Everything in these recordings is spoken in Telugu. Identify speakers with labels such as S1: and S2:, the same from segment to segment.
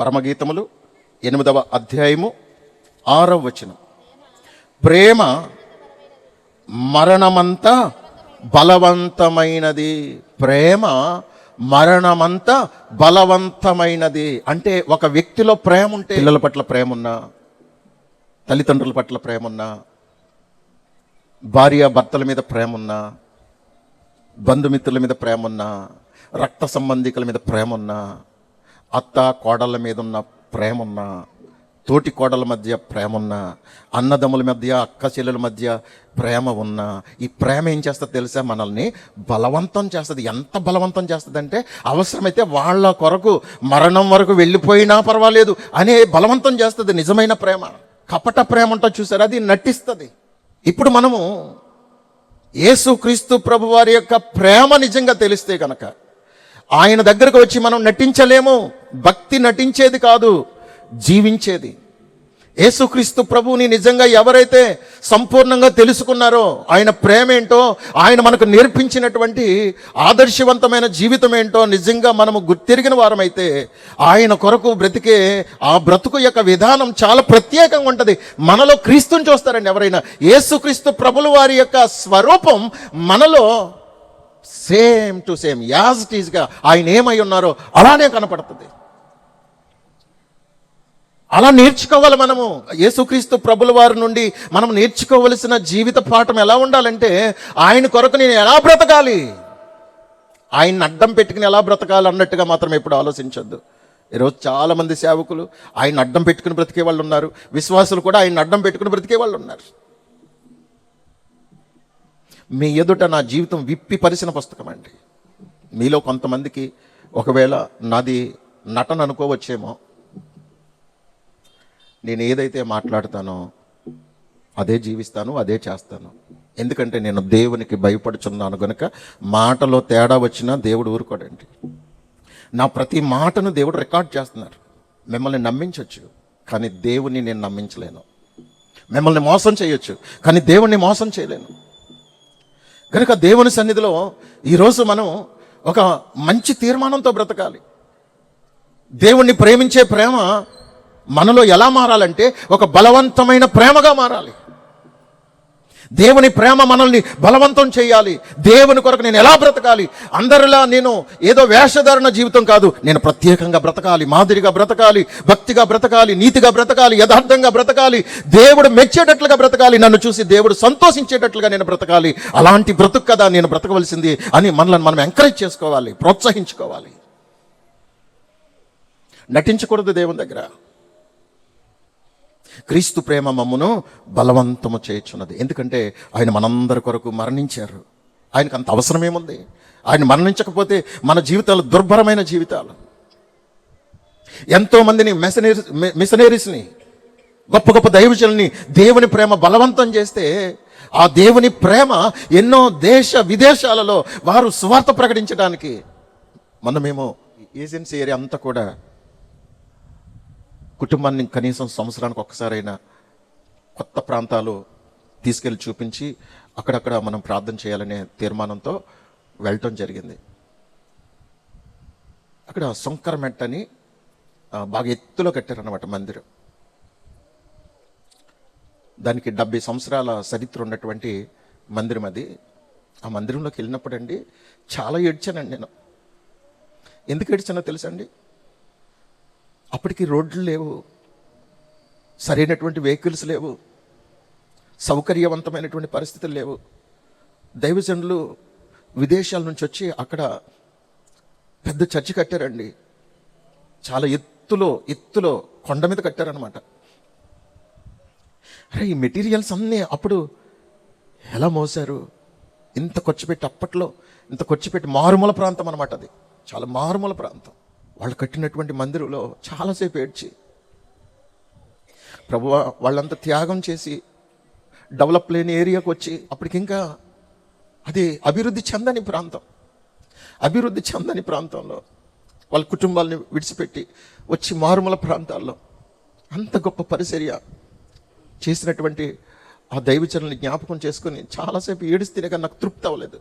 S1: పరమగీతములు 8వ అధ్యాయము 6వ వచనం. ప్రేమ మరణమంత బలవంతమైనది. ప్రేమ మరణమంత బలవంతమైనది. అంటే ఒక వ్యక్తిలో ప్రేమ ఉంటే, పిల్లల పట్ల ప్రేమ ఉన్నా, తల్లిదండ్రుల పట్ల ప్రేమ ఉన్నా, భార్య భర్తల మీద ప్రేమ ఉన్నా, బంధుమిత్రుల మీద ప్రేమ ఉన్నా, రక్త సంబంధికుల మీద ప్రేమ ఉన్నా, అత్త కోడళ్ళ మీద ఉన్న ప్రేమ ఉన్నా, తోటి కోడల మధ్య ప్రేమ ఉన్నా, అన్నదమ్ముల మధ్య అక్క చెల్లెల మధ్య ప్రేమ ఉన్నా, ఈ ప్రేమ ఏం చేస్తుంది తెలుసా? మనల్ని బలవంతం చేస్తుంది. ఎంత బలవంతం చేస్తుంది అంటే, అవసరమైతే వాళ్ళ కొరకు మరణం వరకు వెళ్ళిపోయినా పర్వాలేదు అనే బలవంతం చేస్తుంది. నిజమైన ప్రేమ. కపట ప్రేమ అంటా చూసారు, అది నటిస్తుంది. ఇప్పుడు మనము యేసుక్రీస్తు ప్రభు వారి యొక్క ప్రేమ నిజంగా తెలిస్తే కనుక ఆయన దగ్గరకు వచ్చి మనం నటించలేము. భక్తి నటించేది కాదు, జీవించేది. యేసుక్రీస్తు ప్రభువుని నిజంగా ఎవరైతే సంపూర్ణంగా తెలుసుకున్నారో, ఆయన ప్రేమ ఏంటో, ఆయన మనకు నేర్పించినటువంటి ఆదర్శవంతమైన జీవితం ఏంటో నిజంగా మనము గుర్తిరిగిన వారమైతే, ఆయన కొరకు బ్రతికే ఆ బ్రతుకు యొక్క విధానం చాలా ప్రత్యేకంగా ఉంటుంది. మనలో క్రీస్తుని చూస్తారండి ఎవరైనా. యేసుక్రీస్తు ప్రభుల వారి యొక్క స్వరూపం మనలో same to same, as it ఈస్గా ఆయన ఏమై ఉన్నారో అలానే కనపడుతుంది. అలా నేర్చుకోవాలి మనము. యేసుక్రీస్తు ప్రభుల వారి నుండి మనం నేర్చుకోవలసిన జీవిత పాఠం ఎలా ఉండాలంటే, ఆయన కొరకు నేను ఎలా బ్రతకాలి, ఆయన్ని అడ్డం పెట్టుకుని ఎలా బ్రతకాలి అన్నట్టుగా మాత్రం ఎప్పుడు ఆలోచించొద్దు. ఈరోజు చాలామంది సేవకులు ఆయన అడ్డం పెట్టుకుని బ్రతికే వాళ్ళు ఉన్నారు. విశ్వాసులు కూడా ఆయన అడ్డం పెట్టుకుని బ్రతికే వాళ్ళు ఉన్నారు. మీ ఎదుట నా జీవితం విప్పి పరిచిన పుస్తకం అండి. మీలో కొంతమందికి ఒకవేళ నాది నటన అనుకోవచ్చేమో. నేను ఏదైతే మాట్లాడతానో అదే జీవిస్తాను, అదే చేస్తాను. ఎందుకంటే నేను దేవునికి భయపడుచున్నాను గనుక మాటలో తేడా వచ్చినా దేవుడు ఊరుకోడండి. నా ప్రతి మాటను దేవుడు రికార్డ్ చేస్తున్నారు. మిమ్మల్ని నమ్మించవచ్చు, కానీ దేవుణ్ణి నేను నమ్మించలేను. మిమ్మల్ని మోసం చేయొచ్చు, కానీ దేవుణ్ణి మోసం చేయలేను. కనుక దేవుని సన్నిధిలో ఈరోజు మనం ఒక మంచి తీర్మానంతో బ్రతకాలి. దేవుణ్ణి ప్రేమించే ప్రేమ మనలో ఎలా మారాలంటే, ఒక బలవంతమైన ప్రేమగా మారాలి. దేవుని ప్రేమ మనల్ని బలవంతం చేయాలి. దేవుని కొరకు నేను ఎలా బ్రతకాలి, అందరిలా నేను ఏదో వేషధారణ జీవితం కాదు, నేను ప్రత్యేకంగా బ్రతకాలి, మాదిరిగా బ్రతకాలి, భక్తిగా బ్రతకాలి, నీతిగా బ్రతకాలి, యథార్థంగా బ్రతకాలి, దేవుడు మెచ్చేటట్లుగా బ్రతకాలి, నన్ను చూసి దేవుడు సంతోషించేటట్లుగా నేను బ్రతకాలి. అలాంటి బ్రతుకు కదా నేను బ్రతకవలసింది అని మనల్ని మనం ఎంకరేజ్ చేసుకోవాలి, ప్రోత్సహించుకోవాలి. నటించకూడదు దేవుని దగ్గర. క్రీస్తు ప్రేమ మమ్మును బలవంతము చేయుచున్నది. ఎందుకంటే ఆయన మనందరి కొరకు మరణించారు. ఆయనకు అంత అవసరం ఏముంది? ఆయన మరణించకపోతే మన జీవితాలు దుర్భరమైన జీవితాలు. ఎంతోమందిని మిషనరీస్ని, గొప్ప గొప్ప దైవజనుల్ని దేవుని ప్రేమ బలవంతం చేస్తే, ఆ దేవుని ప్రేమ ఎన్నో దేశ విదేశాలలో వారు సువార్త ప్రకటించడానికి, మనమేమో ఏజెన్సీ ఏరియా అంతా కూడా కుటుంబాన్ని కనీసం సంవత్సరానికి ఒక్కసారైనా కొత్త ప్రాంతాలు తీసుకెళ్ళి చూపించి అక్కడక్కడ మనం ప్రార్థన చేయాలనే తీర్మానంతో వెళ్ళటం జరిగింది. అక్కడ సొంకరమెట్ అని బాగా ఎత్తులో కట్టారన్నమాట మందిరం. దానికి 70 సంవత్సరాల చరిత్ర ఉన్నటువంటి మందిరం అది. ఆ మందిరంలోకి వెళ్ళినప్పుడు అండి చాలా ఏడ్చానండి నేను. ఎందుకు ఏడ్చానో తెలుసండి? అప్పటికి రోడ్లు లేవు, సరైనటువంటి వెహికల్స్ లేవు, సౌకర్యవంతమైనటువంటి పరిస్థితులు లేవు. దైవజనులు విదేశాల నుంచి వచ్చి అక్కడ పెద్ద చర్చి కట్టారండి. చాలా ఎత్తులో కొండ మీద కట్టారనమాట. అరే, ఈ మెటీరియల్స్ అన్నీ అప్పుడు ఎలా మోసారు? ఇంత ఖర్చు పెట్టి, అప్పట్లో ఇంత ఖర్చు పెట్టి, మారుమూల ప్రాంతం అనమాట అది, చాలా మారుమూల ప్రాంతం. వాళ్ళు కట్టినటువంటి మందిరంలో చాలాసేపు ఏడ్చి, ప్రభువా వాళ్ళంతా త్యాగం చేసి డెవలప్ లేని ఏరియాకు వచ్చి, అప్పటికి ఇంకా అది అభివృద్ధి చెందని ప్రాంతంలో వాళ్ళ కుటుంబాలని విడిచిపెట్టి వచ్చి మారుమూల ప్రాంతాల్లో అంత గొప్ప పరిచర్య చేసినటువంటి ఆ దైవజనుల్ని జ్ఞాపకం చేసుకొని చాలాసేపు ఏడుస్తేనే కానీ నాకు తృప్తి అవ్వలేదు.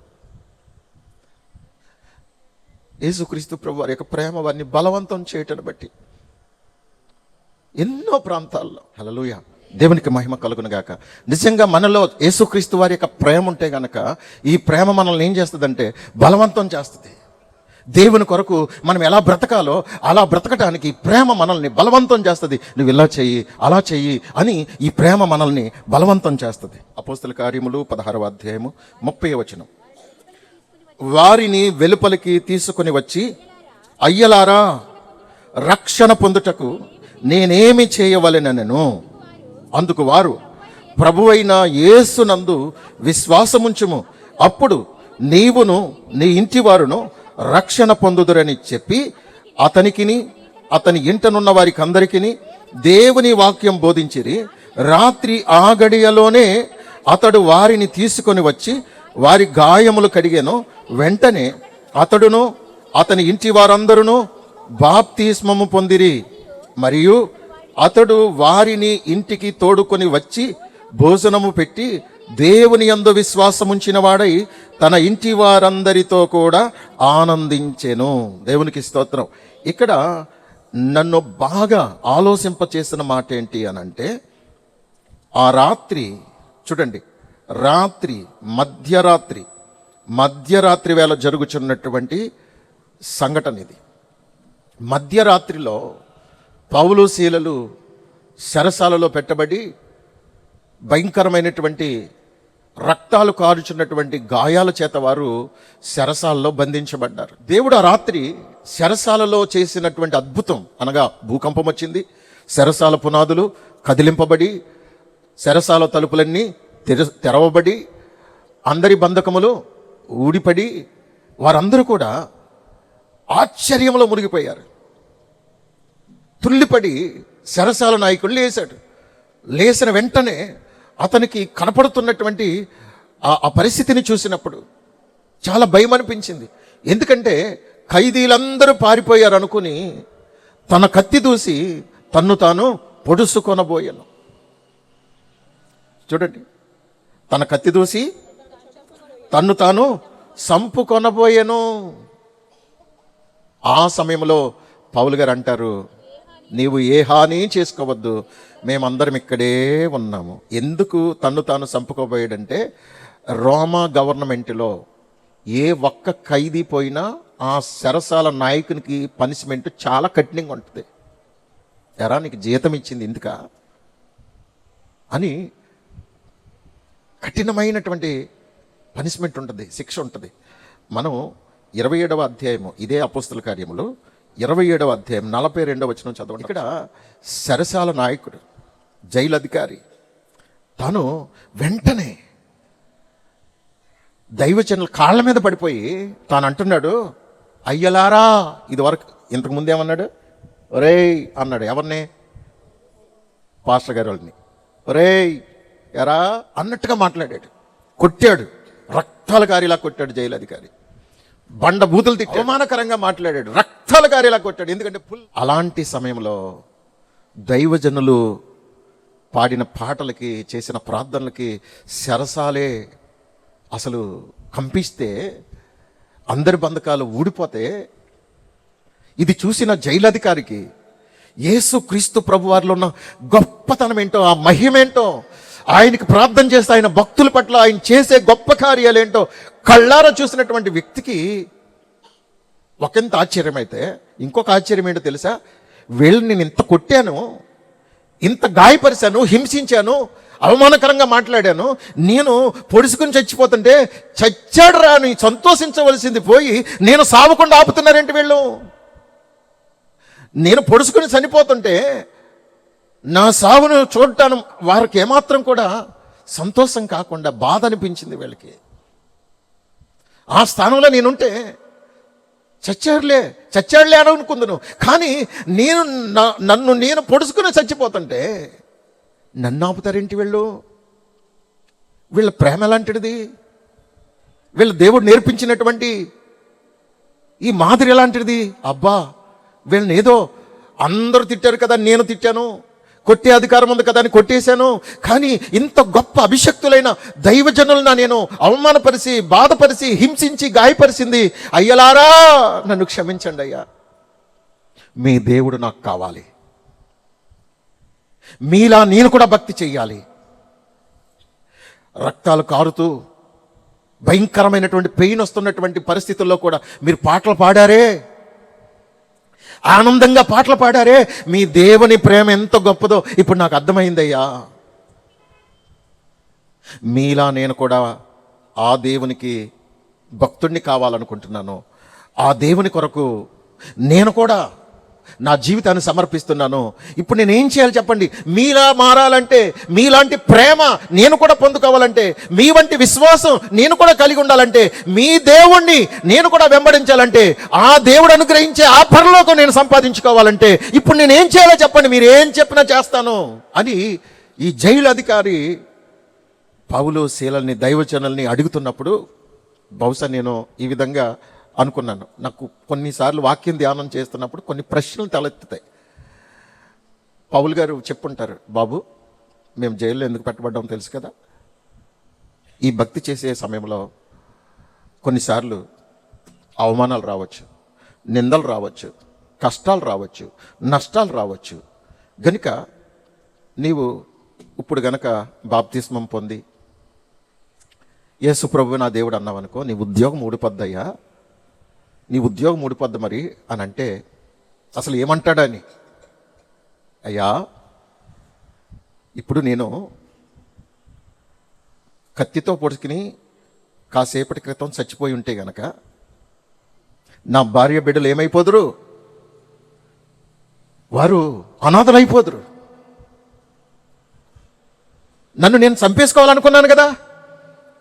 S1: యేసుక్రీస్తు ప్రభు వారి యొక్క ప్రేమ వారిని బలవంతం చేయటాన్ని బట్టి ఎన్నో ప్రాంతాల్లో. హల్లెలూయా, దేవునికి మహిమ కలుగును గాక. నిజంగా మనలో యేసుక్రీస్తు వారి యొక్క ప్రేమ ఉంటే గనక ఈ ప్రేమ మనల్ని ఏం చేస్తుందంటే బలవంతం చేస్తుంది. దేవుని కొరకు మనం ఎలా బ్రతకాలో అలా బ్రతకటానికి ప్రేమ మనల్ని బలవంతం చేస్తుంది. నువ్వు ఇలా చెయ్యి, అలా చెయ్యి అని ఈ ప్రేమ మనల్ని బలవంతం చేస్తుంది. అపోస్తల కార్యములు 16వ అధ్యాయము 30వ వచనం. వారిని వెలుపలికి తీసుకుని వచ్చి, అయ్యలారా, రక్షణ పొందుటకు నేనేమి చేయవలెనను? అందుకు వారు, ప్రభువైన యేసునందు విశ్వాసముంచుము, అప్పుడు నీవును నీ ఇంటి వారును రక్షణ పొందుదురని చెప్పి అతనికిని అతని ఇంటనున్న వారికి అందరికిని దేవుని వాక్యం బోధించిరి. రాత్రి ఆ గడియలోనే అతడు వారిని తీసుకొని వచ్చి వారి గాయములు కడిగెను. వెంటనే అతడును అతని ఇంటి వారందరూ బాప్తిస్మము పొందిరి. మరియు అతడు వారిని ఇంటికి తోడుకొని వచ్చి భోజనము పెట్టి దేవుని యందు విశ్వాసముంచిన వాడై తన ఇంటి వారందరితో కూడా ఆనందించెను. దేవునికి స్తోత్రం. ఇక్కడ నన్ను బాగా ఆలోచింపచేసిన మాట ఏంటి అనంటే, ఆ రాత్రి చూడండి, రాత్రి మధ్యరాత్రి వేళ జరుగుచున్నటువంటి సంఘటన ఇది. మధ్యరాత్రిలో పౌలు శీలలు చెరసాలలో పెట్టబడి భయంకరమైనటువంటి రక్తాలు కారుచున్నటువంటి గాయాల చేత వారు చెరసాలలో బంధించబడ్డారు. దేవుడు ఆ రాత్రి చెరసాలలో చేసినటువంటి అద్భుతం అనగా భూకంపం వచ్చింది. చెరసాల పునాదులు కదిలింపబడి చెరసాల తలుపులన్నీ తెరవబడి అందరి బంధకములు ఊడిపడి వారందరూ కూడా ఆశ్చర్యంలో మునిగిపోయారు. తుల్లిపడి చెరసాల నాయకుడు లేచాడు. లేచిన వెంటనే అతనికి కనపడుతున్నటువంటి ఆ పరిస్థితిని చూసినప్పుడు చాలా భయం అనిపించింది. ఎందుకంటే ఖైదీలందరూ పారిపోయారు అనుకుని తన కత్తి దూసి తన్ను తాను పొడుసుకొనబోయాను. చూడండి, తన కత్తి దూసి తన్ను తాను సంపుకొనబోయాను. ఆ సమయంలో పౌలు గారు అంటారు, నీవు ఏ హాని చేసుకోవద్దు, మేమందరం ఇక్కడే ఉన్నాము. ఎందుకు తన్ను తాను చంపుకోబోయాడంటే, రోమా గవర్నమెంట్లో ఏ ఒక్క ఖైదీ పోయినా ఆ చెరసాల నాయకునికి పనిష్మెంట్ చాలా కఠినంగా ఉంటుంది. ఎరా నీకు జీతం ఇచ్చింది ఎందుక అని కఠినమైనటువంటి పనిష్మెంట్ ఉంటుంది, శిక్ష ఉంటుంది. మనం 27వ అధ్యాయము ఇదే అపోస్తల కార్యములో 27వ అధ్యాయం 42వ వచనం చదవండి. ఇక్కడ చెరసాల నాయకుడు, జైలు అధికారి, తను వెంటనే దైవజనుల కాళ్ళ మీద పడిపోయి తాను అంటున్నాడు, అయ్యలారా. ఇది వరకు ఇంతకు ముందేమన్నాడు? ఒరేయ్ అన్నాడు. ఎవరిని? పాస్టర్ గారి వాళ్ళని. ఒరేయ్ ఎరా అన్నట్టుగా మాట్లాడాడు. కొట్టాడు, రక్తాల కారిలా కొట్టాడు జైలు అధికారి. బండ బూతులు తిట్టి అవమానకరంగా మాట్లాడాడు, రక్తాల కారిలా కొట్టాడు. ఎందుకంటే అలాంటి సమయంలో దైవజనులు పాడిన పాటలకి, చేసిన ప్రార్థనలకి చెరసాలే అసలు కంపిస్తే, అందరి బంధకాలు ఊడిపోతే, ఇది చూసిన జైలధికారికి యేసు క్రీస్తు ప్రభు వారిలో ఉన్న గొప్పతనం ఏంటో, ఆ మహిమేంటో, ఆయనకి ప్రార్థన చేస్తే ఆయన భక్తుల పట్ల ఆయన చేసే గొప్ప కార్యాలేంటో కళ్ళారా చూసినటువంటి వ్యక్తికి ఒకంత ఆశ్చర్యమైతే, ఇంకొక ఆశ్చర్యం ఏంటో తెలుసా? వీళ్ళని నేను ఇంత కొట్టాను, ఇంత గాయపరిచాను, హింసించాను, అవమానకరంగా మాట్లాడాను, నేను పొడుచుకుని చచ్చిపోతుంటే చచ్చాడు రా అని సంతోషించవలసింది పోయి నేను సావకుండా ఆపుతున్నారేంటి వీళ్ళు? నేను పొడుచుకుని చనిపోతుంటే నా సావును చూడటాను వారికి ఏమాత్రం కూడా సంతోషం కాకుండా బాధ అనిపించింది వీళ్ళకి. ఆ స్థానంలో నేనుంటే చచ్చాడులే అని అనుకుందును. కానీ నన్ను నేను పొడుచుకుని చచ్చిపోతుంటే నన్ను ఆపుతారేంటి వీళ్ళు? వీళ్ళ ప్రేమ ఎలాంటిది? వీళ్ళ దేవుడు నేర్పించినటువంటి ఈ మాదిరి ఎలాంటిది? అబ్బా, వీళ్ళని ఏదో అందరూ తిట్టారు కదా, నేను తిట్టాను, కొట్టే అధికారం ఉంది కదా అని కొట్టేశాను, కానీ ఇంత గొప్ప అభిషక్తులైన దైవజనులను నేను అవమానపరిచి, బాధపరిచి, హింసించి, గాయపరిచింది. అయ్యలారా నన్ను క్షమించండి అయ్యా, మీ దేవుడు నాకు కావాలి. మీలా నేను కూడా భక్తి చెయ్యాలి. రక్తాలు కారుతూ భయంకరమైనటువంటి పెయిన్ వస్తున్నటువంటి పరిస్థితుల్లో కూడా మీరు పాటలు పాడారే, ఆనందంగా పాటలు పాడారే. మీ దేవుని ప్రేమ ఎంత గొప్పదో ఇప్పుడు నాకు అర్థమైందయ్యా. మీలా నేను కూడా ఆ దేవునికి భక్తుడిని కావాలనుకుంటున్నాను. ఆ దేవుని కొరకు నేను కూడా నా జీవితాన్ని సమర్పిస్తున్నాను. ఇప్పుడు నేను ఏం చేయాలి చెప్పండి? మీలా మారాలంటే, మీలాంటి ప్రేమ నేను కూడా పొందుకోవాలంటే, మీ వంటి విశ్వాసం నేను కూడా కలిగి ఉండాలంటే, మీ దేవుణ్ణి నేను కూడా వెంబడించాలంటే, ఆ దేవుడు అనుగ్రహించే ఆ పరలోకం నేను సంపాదించుకోవాలంటే ఇప్పుడు నేను ఏం చేయాలో చెప్పండి, మీరు ఏం చెప్పినా చేస్తాను అని ఈ జైలు అధికారి పౌలు శీలని దైవజనుల్ని అడుగుతున్నప్పుడు బహుశా నేను ఈ విధంగా అనుకున్నాను. నాకు కొన్నిసార్లు వాక్యం ధ్యానం చేస్తున్నప్పుడు కొన్ని ప్రశ్నలు తలెత్తుతాయి. పౌలు గారు చెప్పుంటారు, బాబు మేము జైల్లో ఎందుకు పెట్టబడ్డామో తెలుసు కదా. ఈ భక్తి చేసే సమయంలో కొన్నిసార్లు అవమానాలు రావచ్చు, నిందలు రావచ్చు, కష్టాలు రావచ్చు, నష్టాలు రావచ్చు. గనుక నీవు ఇప్పుడు గనక బాప్తిస్మం పొంది యేసు ప్రభు నా దేవుడు అన్నావనుకో, నీ ఉద్యోగం ఊడిపోద్దయ్యా, నీ ఉద్యోగం ఊడిపోద్ది మరి అని అంటే అసలు ఏమంటాడని, అయ్యా ఇప్పుడు నేను కత్తితో పొడుచుకుని కాసేపటి క్రితం చచ్చిపోయి ఉంటే గనక నా భార్య బిడ్డలు ఏమైపోదురు? వారు అనాథలైపోదురు. నన్ను నేను చంపేసుకోవాలనుకున్నాను కదా,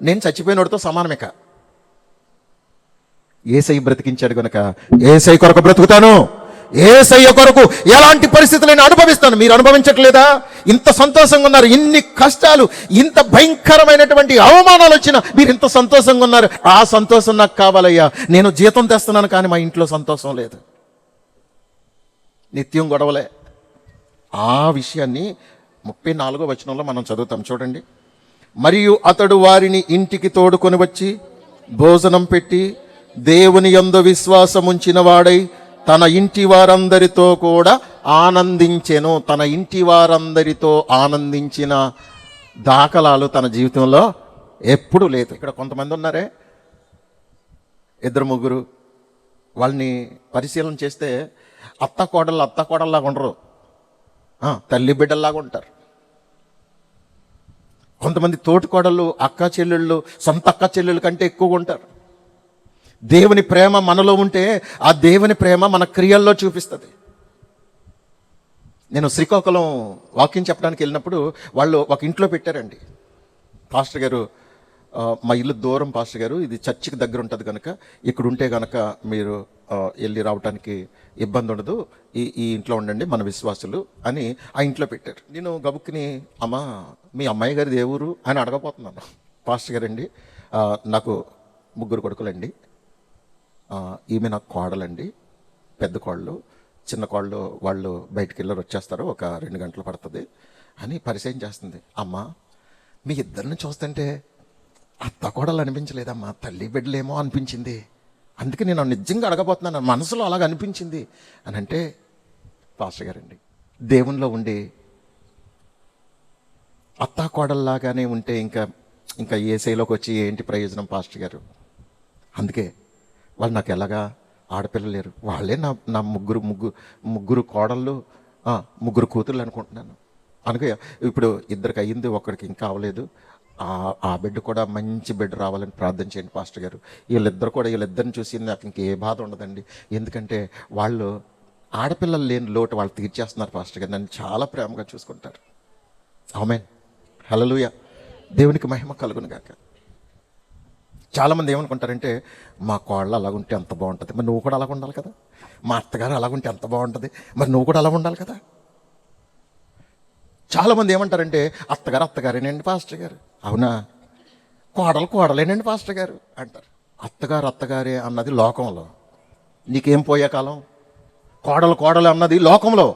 S1: నేను చచ్చిపోయినోడితో సమానమేక. ఏసై బ్రతికించాడు గనక ఏసై కొరకు బ్రతుకుతాను, ఏసయ్య కొరకు ఎలాంటి పరిస్థితులను అనుభవిస్తాను. మీరు అనుభవించట్లేదా? ఇంత సంతోషంగా ఉన్నారు, ఇన్ని కష్టాలు, ఇంత భయంకరమైనటువంటి అవమానాలు వచ్చినా మీరు ఇంత సంతోషంగా ఉన్నారు. ఆ సంతోషం నాకు కావాలయ్యా. నేను జీతం తెస్తున్నాను కానీ మా ఇంట్లో సంతోషం లేదు, నిత్యం గొడవలే. ఆ విషయాన్ని 34వ వచనంలో మనం చదువుతాం చూడండి. మరియు అతడు వారిని ఇంటికి తోడుకొని వచ్చి భోజనం పెట్టి దేవుని యందు విశ్వాసం ఉంచిన వాడై తన ఇంటి వారందరితో కూడా ఆనందించెను. తన ఇంటి వారందరితో ఆనందించిన దాఖలాలు తన జీవితంలో ఎప్పుడూ లేదు. ఇక్కడ కొంతమంది ఉన్నారే, 2-3 వాళ్ళని పరిశీలన చేస్తే అత్త కోడల్లాగా ఉండరు, తల్లి బిడ్డల్లాగా ఉంటారు. కొంతమంది తోటి కోడళ్ళు, అక్క చెల్లెళ్ళు, సొంత అక్క చెల్లెళ్ళ కంటే ఎక్కువగా ఉంటారు. దేవుని ప్రేమ మనలో ఉంటే ఆ దేవుని ప్రేమ మన క్రియల్లో చూపిస్తుంది. నేను శ్రీకాకుళం వాక్యం చెప్పడానికి వెళ్ళినప్పుడు వాళ్ళు ఒక ఇంట్లో పెట్టారండి. పాస్టర్ గారు, మా ఇల్లు దూరం పాస్టర్ గారు, ఇది చర్చికి దగ్గర ఉంటుంది కనుక ఇక్కడ ఉంటే కనుక మీరు వెళ్ళి రావడానికి ఇబ్బంది ఉండదు, ఈ ఇంట్లో ఉండండి మన విశ్వాసులు అని ఆ ఇంట్లో పెట్టారు. నేను గబుక్కుని, అమ్మా మీ అమ్మాయి గారి దేవురు అని అడగపోతున్నాను. పాస్టర్ గారండి, నాకు 3 కొడుకులండి, ఈమె నాకు కోడలండి, పెద్ద కోళ్ళు, చిన్న కోళ్ళు వాళ్ళు బయటికి వెళ్ళి వచ్చేస్తారు, ఒక 2 గంటలు పడుతుంది అని పరిచయం చేస్తుంది. అమ్మా మీ ఇద్దరిని చూస్తుంటే అత్త కోడలు అనిపించలేదమ్మా, తల్లి బిడ్డలేమో అనిపించింది, అందుకే నేను నిజంగా అడగబోతున్నాను, మనసులో అలాగ అనిపించింది అని అంటే, పాస్టర్ గారండి దేవునిలో ఉండి అత్తా కోడల్లాగానే ఉంటే ఇంకా ఏసైలోకి వచ్చి ఏంటి ప్రయోజనం పాస్టర్ గారు? అందుకే వాళ్ళు నాకు ఎలాగా ఆడపిల్లలు లేరు, వాళ్ళే నా ముగ్గురు కోడళ్ళు, 3 కూతుర్లు అనుకుంటున్నాను. అందుకే ఇప్పుడు 2కి అయ్యింది, 1కి ఇంకా అవ్వలేదు. ఆ బిడ్డ కూడా మంచి బిడ్డ రావాలని ప్రార్థన చేయండి పాస్టర్ గారు. వీళ్ళిద్దరిని చూసి నాకు ఇంకే బాధ ఉండదండి, ఎందుకంటే వాళ్ళు ఆడపిల్లలు లేని లోటు వాళ్ళు తీర్చేస్తున్నారు పాస్టర్ గారు, నన్ను చాలా ప్రేమగా చూసుకుంటారు. ఆమేన్, హల్లెలూయా, దేవునికి మహిమ కలుగును గాక. చాలామంది ఏమనుకుంటారంటే, మా కోళ్ళు అలాగుంటే ఎంత బాగుంటుంది, మరి నువ్వు కూడా అలాగ ఉండాలి కదా, మా అత్తగారు అలాగుంటే ఎంత బాగుంటుంది, మరి నువ్వు కూడా అలా ఉండాలి కదా. చాలామంది ఏమంటారంటే, అత్తగారేనండి పాస్టర్ గారు, అవునా, కోడలేనండి పాస్టర్ గారు అంటారు. అత్తగారే అన్నది లోకంలో, నీకేం పోయే కాలం, కోడలు అన్నది లోకంలో.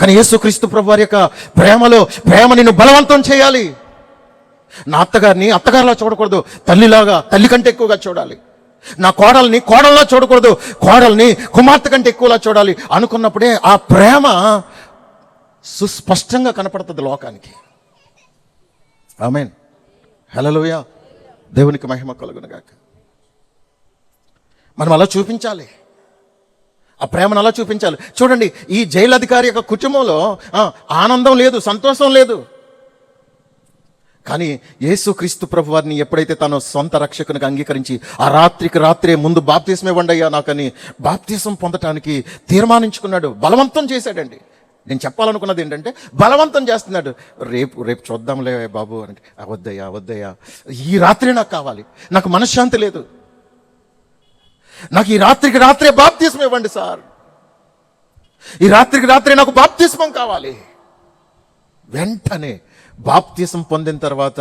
S1: కానీ యేసుక్రీస్తు ప్రభు వారి యొక్క ప్రేమ నిన్ను బలవంతం చేయాలి. నా అత్తగారిని అత్తగారిలా చూడకూడదు, తల్లి కంటే ఎక్కువగా చూడాలి. నా కోడల్లా చూడకూడదు, కోడల్ని కుమార్తె కంటే ఎక్కువలా చూడాలి అనుకున్నప్పుడే ఆ ప్రేమ సుస్పష్టంగా కనపడుతుంది లోకానికి. ఆమేన్. హల్లెలూయా. దేవునికి మహిమ కలుగునుగాక. మనం అలా చూపించాలి, ఆ ప్రేమను అలా చూపించాలి. చూడండి, ఈ జైలు అధికారి యొక్క కుటుంబంలో ఆనందం లేదు, సంతోషం లేదు. కానీ యేసుక్రీస్తు ప్రభు వారిని ఎప్పుడైతే తను సొంత రక్షకునికి అంగీకరించి ఆ రాత్రికి రాత్రే ముందు బాప్తిసం ఇవ్వండి అయ్యా నాకని బాప్తిసం పొందటానికి తీర్మానించుకున్నాడు, బలవంతం చేశాడండి. నేను చెప్పాలనుకున్నది ఏంటంటే, బలవంతం చేస్తున్నాడు. రేపు చూద్దాంలే బాబు అంటే, వద్దయ్యా, ఈ రాత్రి నాకు కావాలి, నాకు మనశ్శాంతి లేదు, నాకు ఈ రాత్రికి రాత్రే బాప్తిసం ఇవ్వండి సార్, ఈ రాత్రికి రాత్రే నాకు బాప్తిస్మం కావాలి. వెంటనే బాప్తిసం పొందిన తర్వాత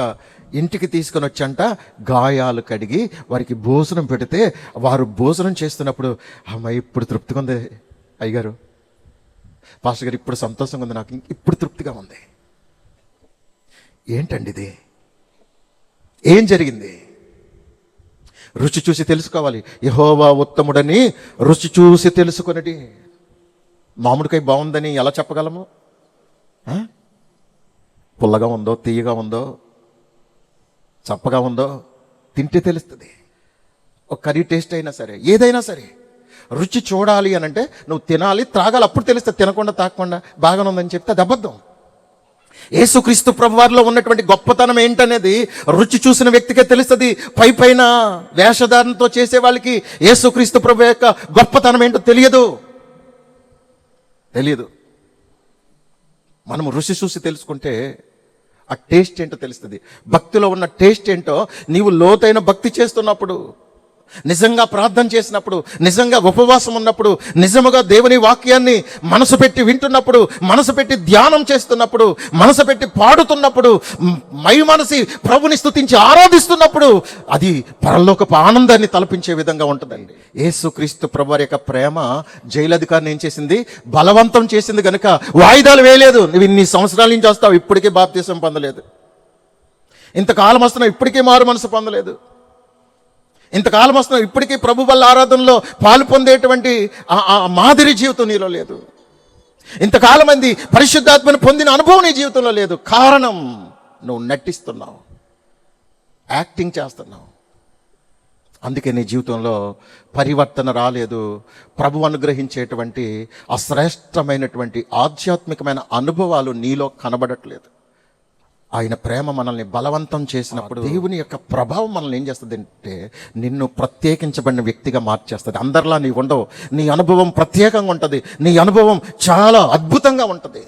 S1: ఇంటికి తీసుకొని వచ్చంట గాయాలు కడిగి వారికి భోజనం పెడితే, వారు భోజనం చేస్తున్నప్పుడు అమ్మ ఇప్పుడు తృప్తిగా ఉంది అయ్యగారు, పాస్టర్ గారు ఇప్పుడు సంతోషంగా ఉంది, నాకు ఇప్పుడు తృప్తిగా ఉంది. ఏంటండి ఇది? ఏం జరిగింది? రుచి చూసి తెలుసుకోవాలి. యెహోవా ఉత్తముడని రుచి చూసి తెలుసుకొనడి. మామిడికాయ బాగుందని ఎలా చెప్పగలము? పుల్లగా ఉందో, తీయగా ఉందో, చప్పగా ఉందో తింటే తెలుస్తుంది. ఒక కర్రీ టేస్ట్ అయినా సరే, ఏదైనా సరే రుచి చూడాలి అని అంటే నువ్వు తినాలి, త్రాగాలి, అప్పుడు తెలుస్తుంది. తినకుండా తాగకుండా బాగానే ఉందని చెప్తే అది అబద్ధం. యేసుక్రీస్తు ప్రభువారిలో ఉన్నటువంటి గొప్పతనం ఏంటనేది రుచి చూసిన వ్యక్తికే తెలుస్తుంది. పైన వేషధారణతో చేసే వాళ్ళకి యేసుక్రీస్తు ప్రభు యొక్క గొప్పతనం ఏంటో తెలియదు. మనము రుచి చూసి తెలుసుకుంటే ఆ టేస్ట్ ఏంటో తెలుస్తుంది. భక్తిలో ఉన్న టేస్ట్ ఏంటో నీవు లోతైన భక్తి చేస్తున్నప్పుడు, నిజంగా ప్రార్థన చేసినప్పుడు, నిజంగా ఉపవాసం ఉన్నప్పుడు, నిజముగా దేవుని వాక్యాన్ని మనసు పెట్టి వింటున్నప్పుడు, మనసు పెట్టి ధ్యానం చేస్తున్నప్పుడు, మనసు పెట్టి పాడుతున్నప్పుడు, మనసి ప్రభుని స్తుతించి ఆరాధిస్తున్నప్పుడు అది పరలోకపు ఆనందాన్ని తలపించే విధంగా ఉంటుందండి. యేసుక్రీస్తు ప్రభువారి యొక్క ప్రేమ జైలధికారిని ఏం చేసింది? బలవంతం చేసింది కనుక వాయిదాలు వేయలేదు. నువ్వు ఇన్ని సంవత్సరాల నుంచి వస్తావు, ఇప్పటికే బాప్తిసం పొందలేదు, ఇంతకాలం వస్తున్నావు, ఇప్పటికే మారు మనసు పొందలేదు, ఇంతకాలం వస్తున్నావు, ఇప్పటికీ ప్రభు వల్ల ఆరాధనలో పాలు పొందేటువంటి ఆ మాదిరి జీవితం నీలో లేదు. ఇంతకాలం మంది పరిశుద్ధాత్మను పొందిన అనుభవం నీ జీవితంలో లేదు. కారణం నువ్వు నటిస్తున్నావు, యాక్టింగ్ చేస్తున్నావు. అందుకే నీ జీవితంలో పరివర్తన రాలేదు. ప్రభు అనుగ్రహించేటువంటి ఆ శ్రేష్టమైనటువంటి ఆధ్యాత్మికమైన అనుభవాలు నీలో కనబడట్లేదు. ఆయన ప్రేమ మనల్ని బలవంతం చేసినప్పుడు దేవుని యొక్క ప్రభావం మనల్ని ఏం చేస్తుంది అంటే నిన్ను ప్రత్యేకించబడిన వ్యక్తిగా మార్చేస్తుంది. అందరిలా నీ ఉండవు, నీ అనుభవం ప్రత్యేకంగా ఉంటుంది, నీ అనుభవం చాలా అద్భుతంగా ఉంటుంది.